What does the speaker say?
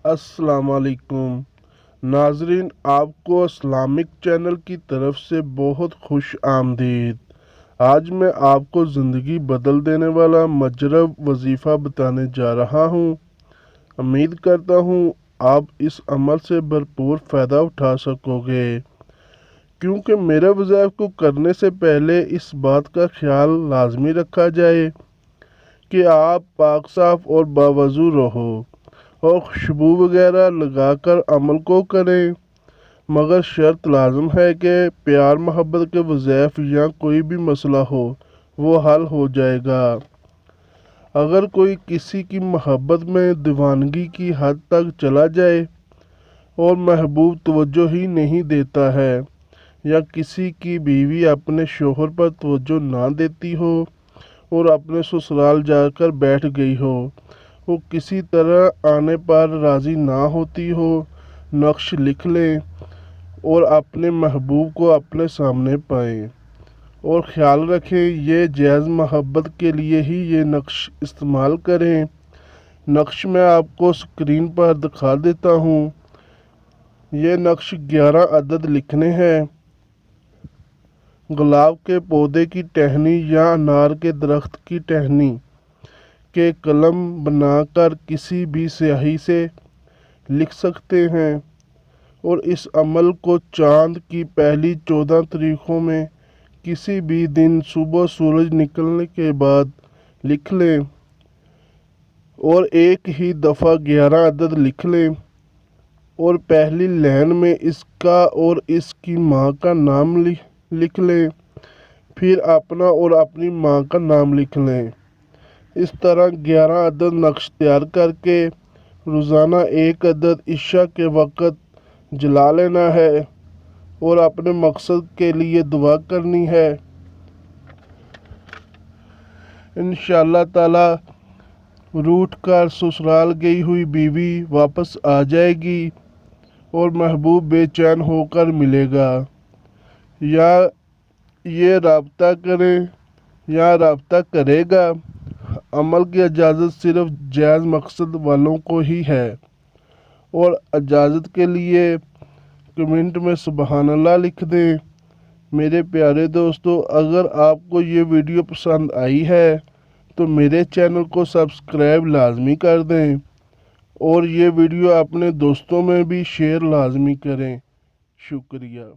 अस्सलाम वालेकुम नाजरीन, आपको इस्लामिक चैनल की तरफ से बहुत खुश आमदीद। आज मैं आपको ज़िंदगी बदल देने वाला मजरब वजीफ़ा बताने जा रहा हूँ। उम्मीद करता हूँ आप इस अमल से भरपूर फ़ायदा उठा सकोगे, क्योंकि मेरे वज़ाइफ को करने से पहले इस बात का ख्याल लाजमी रखा जाए कि आप पाक साफ और बावज़ू रहो और खुशबू वगैरह लगाकर अमल को करें, मगर शर्त लाजम है कि प्यार मोहब्बत के वज़ाइफ या कोई भी मसला हो वो हल हो जाएगा। अगर कोई किसी की मोहब्बत में दीवानगी की हद तक चला जाए और महबूब तवज्जो ही नहीं देता है, या किसी की बीवी अपने शोहर पर तवज्जो ना देती हो और अपने ससुराल जाकर बैठ गई हो, वो किसी तरह आने पर राज़ी ना होती हो, नक्श लिख लें और अपने महबूब को अपने सामने पाएं। और ख़्याल रखें, ये जायज़ मोहब्बत के लिए ही ये नक्श इस्तेमाल करें। नक्श मैं आपको स्क्रीन पर दिखा देता हूँ। ये नक्श 11 अदद लिखने हैं। गुलाब के पौधे की टहनी या अनार के दरख्त की टहनी के कलम बनाकर किसी भी स्याही से लिख सकते हैं, और इस अमल को चाँद की पहली 14 तारीखों में किसी भी दिन सुबह सूरज निकलने के बाद लिख लें और एक ही दफ़ा 11 अदद लिख लें, और पहली लाइन में इसका और इसकी माँ का नाम लिख लें, फिर अपना और अपनी माँ का नाम लिख लें। इस तरह 11 अदद नक्श तैयार करके रोज़ाना एक अदद इशा के वक़्त जला लेना है और अपने मकसद के लिए दुआ करनी है। इंशाअल्लाह ताला रूठ कर ससुराल गई हुई बीवी वापस आ जाएगी और महबूब बेचैन होकर मिलेगा। या ये राब्ता करें या राब्ता करेगा। अमल की इजाज़त सिर्फ जायज़ मकसद वालों को ही है, और इजाज़त के लिए कमेंट में सुबहान अल्लाह लिख दें। मेरे प्यारे दोस्तों, अगर आपको ये वीडियो पसंद आई है तो मेरे चैनल को सब्सक्राइब लाजमी कर दें, और ये वीडियो अपने दोस्तों में भी शेयर लाजमी करें। शुक्रिया।